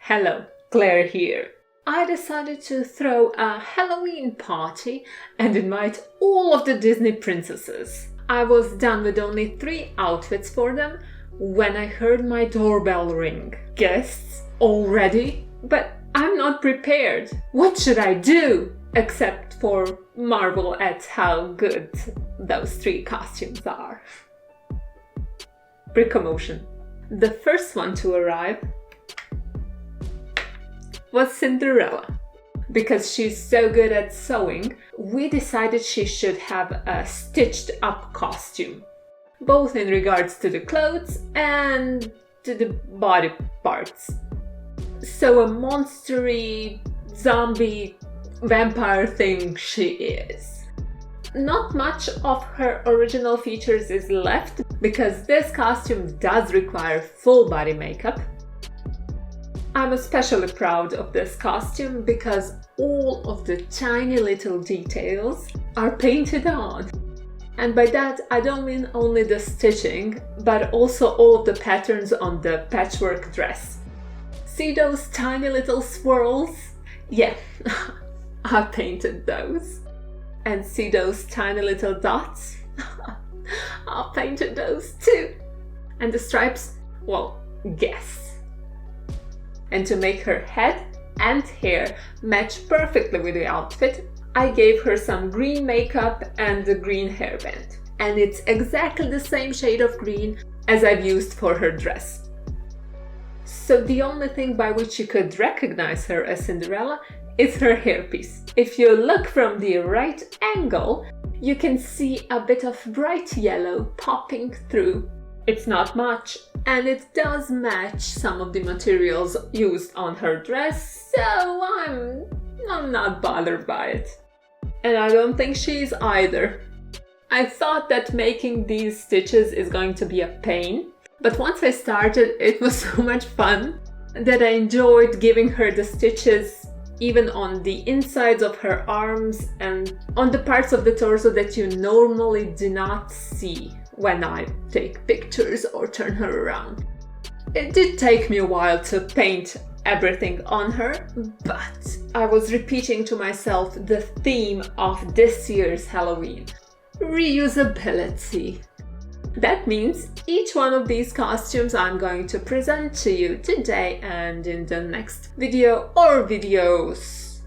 Hello, Claire here. I decided to throw a Halloween party and invite all of the Disney princesses. I was done with only 3 outfits for them when I heard my doorbell ring. Guests already? But I'm not prepared. What should I do? Except for marvel at how good those 3 costumes are. BrickoMotion. The first one to arrive was Cinderella. Because she's so good at sewing, we decided she should have a stitched up costume, both in regards to the clothes and to the body parts. So a monstery, zombie, vampire thing she is. Not much of her original features is left because this costume does require full body makeup. I'm especially proud of this costume because all of the tiny little details are painted on. And by that I don't mean only the stitching, but also all of the patterns on the patchwork dress. See those tiny little swirls? Yeah, I painted those. And see those tiny little dots? I painted those too. And the stripes? Well, guess. And to make her head and hair match perfectly with the outfit, I gave her some green makeup and a green hairband. And it's exactly the same shade of green as I've used for her dress. So the only thing by which you could recognize her as Cinderella is her hairpiece. If you look from the right angle, you can see a bit of bright yellow popping through. It's not much, and it does match some of the materials used on her dress, so I'm not bothered by it. And I don't think she is either. I thought that making these stitches is going to be a pain, but once I started, it was so much fun that I enjoyed giving her the stitches even on the insides of her arms and on the parts of the torso that you normally do not see when I take pictures or turn her around. It did take me a while to paint everything on her, but I was repeating to myself the theme of this year's Halloween: reusability. That means each one of these costumes I'm going to present to you today and in the next video or videos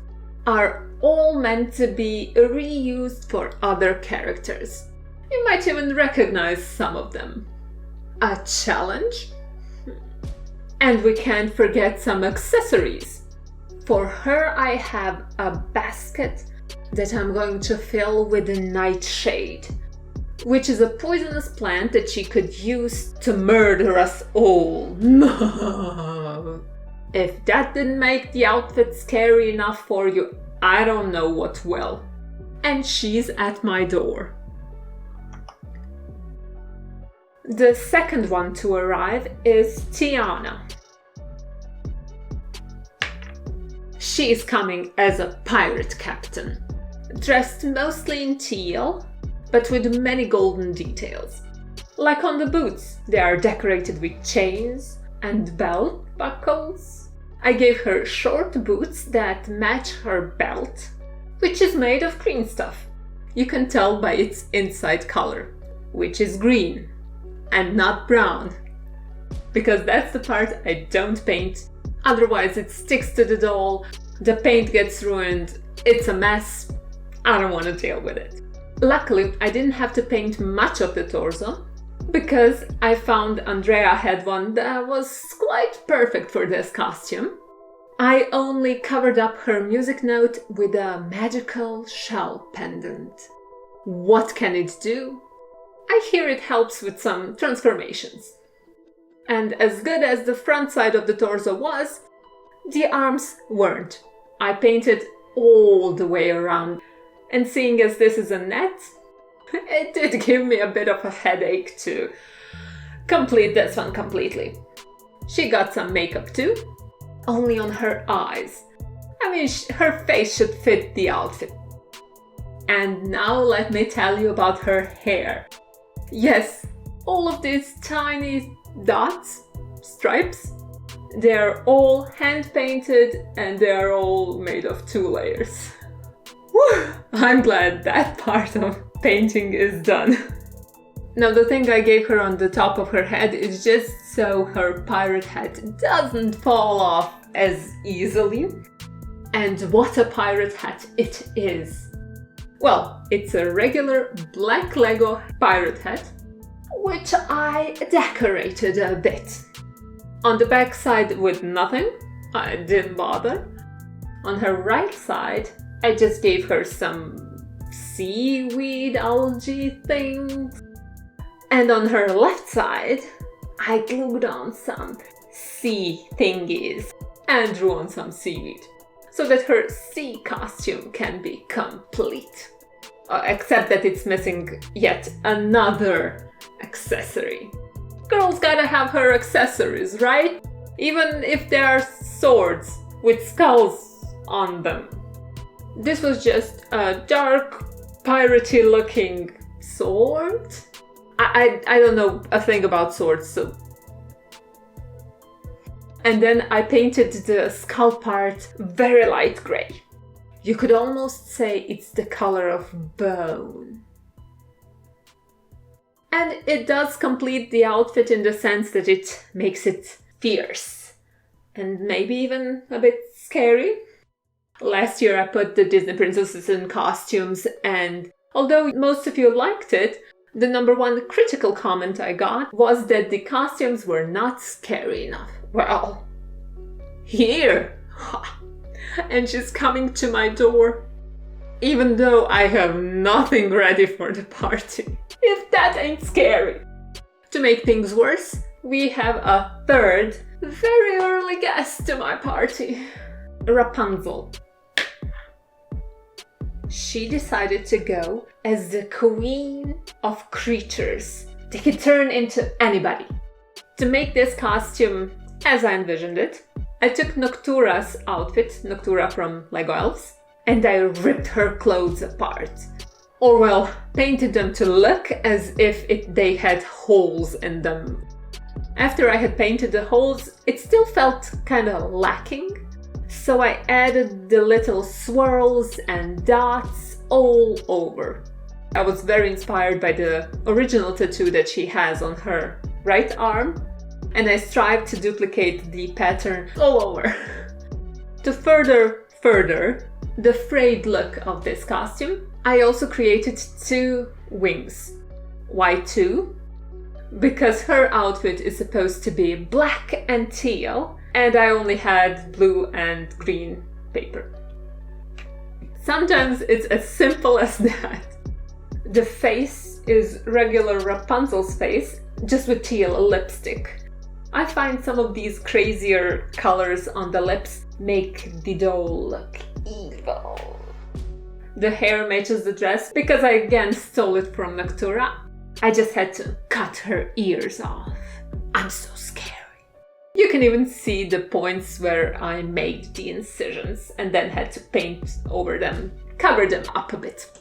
are all meant to be reused for other characters. You might even recognize some of them. A challenge? And we can't forget some accessories. For her, I have a basket that I'm going to fill with a nightshade, which is a poisonous plant that she could use to murder us all. If that didn't make the outfit scary enough for you, I don't know what will. And she's at my door. The second one to arrive is Tiana. She is coming as a pirate captain, dressed mostly in teal, but with many golden details. Like on the boots, they are decorated with chains and belt buckles. I gave her short boots that match her belt, which is made of green stuff. You can tell by its inside color, which is green and not brown, because that's the part I don't paint. Otherwise it sticks to the doll, the paint gets ruined, it's a mess. I don't want to deal with it. Luckily, I didn't have to paint much of the torso, because I found Andrea had one that was quite perfect for this costume. I only covered up her music note with a magical shell pendant. What can it do? I hear it helps with some transformations. And as good as the front side of the torso was, the arms weren't. I painted all the way around. And seeing as this is a net, it did give me a bit of a headache to complete this one completely. She got some makeup too, only on her eyes. I mean, her face should fit the outfit. And now let me tell you about her hair. Yes, all of these tiny dots, stripes, They're all hand painted and they're all made of 2 layers. Whew, I'm glad that part of painting is done. Now the thing I gave her on the top of her head is just so her pirate hat doesn't fall off as easily. And what a pirate hat it is! Well, it's a regular black Lego pirate hat, which I decorated a bit. On the back side with nothing, I didn't bother. On her right side, I just gave her some seaweed algae things. And on her left side, I glued on some sea thingies and drew on some seaweed, so that her sea costume can be complete. Except that it's missing yet another accessory. Girl's gotta have her accessories, right? Even if they are swords with skulls on them. This was just a dark, piratey looking sword. I don't know a thing about swords, so... And then I painted the skull part very light grey. You could almost say it's the color of bone. And it does complete the outfit in the sense that it makes it fierce. And maybe even a bit scary. Last year I put the Disney princesses in costumes, and although most of you liked it, the #1 critical comment I got was that the costumes were not scary enough. Well, here! And she's coming to my door, even though I have nothing ready for the party. If that ain't scary! To make things worse, we have a third, very early guest to my party. Rapunzel. She decided to go as the queen of creatures. They could turn into anybody. To make this costume as I envisioned it, I took Noctura's outfit, Noctura from Lego Elves, and I ripped her clothes apart. Or well, painted them to look as if they had holes in them. After I had painted the holes, it still felt kinda lacking. So I added the little swirls and dots all over. I was very inspired by the original tattoo that she has on her right arm, and I strived to duplicate the pattern all over. To further the frayed look of this costume, I also created 2 wings. Why 2? Because her outfit is supposed to be black and teal, and I only had blue and green paper. Sometimes it's as simple as that. The face is regular Rapunzel's face, just with teal lipstick. I find some of these crazier colors on the lips make the doll look evil. The hair matches the dress because I again stole it from Noctura. I just had to cut her ears off. I'm so scary. You can even see the points where I made the incisions and then had to paint over them, cover them up a bit.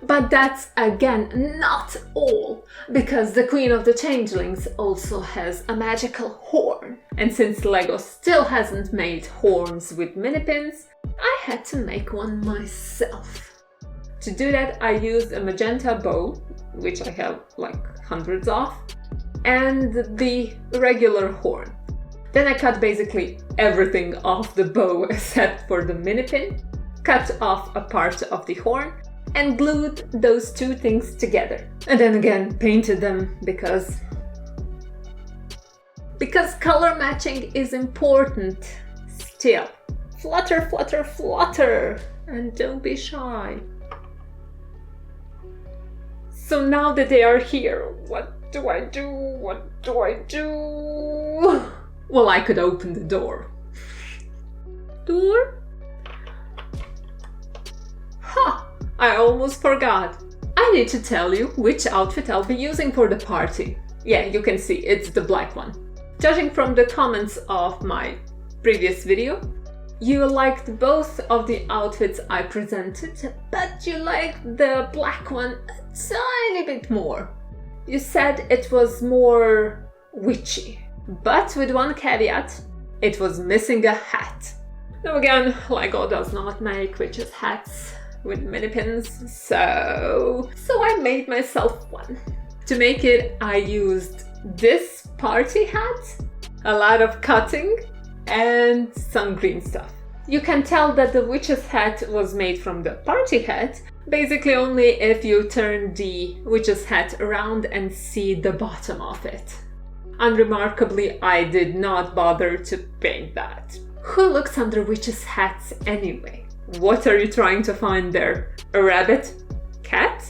But that's again not all, because the Queen of the Changelings also has a magical horn. And since Lego still hasn't made horns with mini pins, I had to make one myself. To do that, I used a magenta bow, which I have like hundreds of, and the regular horn. Then I cut basically everything off the bow except for the mini pin, cut off a part of the horn, and glued those 2 things together. And then again painted them because color matching is important still. Flutter, flutter, flutter, and don't be shy. So now that they are here, what do I do? What do I do? Well, I could open the door. Door? Ha! I almost forgot. I need to tell you which outfit I'll be using for the party. Yeah, you can see, it's the black one. Judging from the comments of my previous video, you liked both of the outfits I presented, but you liked the black one a tiny bit more. You said it was more witchy. But with one caveat, it was missing a hat. Now again, Lego does not make witches' hats with many pins, so I made myself one. To make it, I used this party hat, a lot of cutting, and some green stuff. You can tell that the witch's hat was made from the party hat basically only if you turn the witch's hat around and see the bottom of it. Unremarkably, I did not bother to paint that. Who looks under witches' hats anyway? What are you trying to find there? A rabbit? Cat?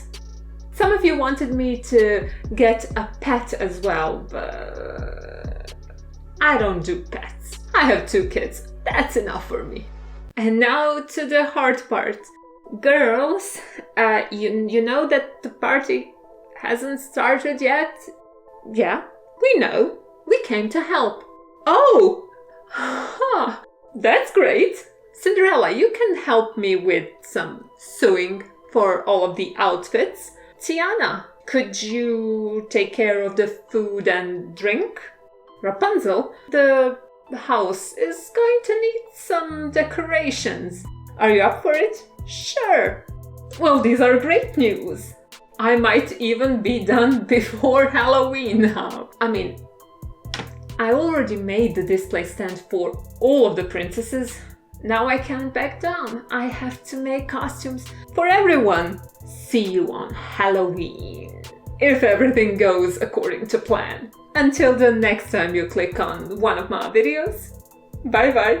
Some of you wanted me to get a pet as well, but I don't do pets. I have 2 kids. That's enough for me. And now to the hard part. Girls, you know that the party hasn't started yet? Yeah, we know. We came to help. Oh! Huh, that's great. Cinderella, you can help me with some sewing for all of the outfits. Tiana, could you take care of the food and drink? Rapunzel, the house is going to need some decorations. Are you up for it? Sure. Well, these are great news. I might even be done before Halloween now. I mean, I already made the display stand for all of the princesses. Now I can't back down. I have to make costumes for everyone. See you on Halloween, if everything goes according to plan. Until the next time you click on one of my videos, bye bye!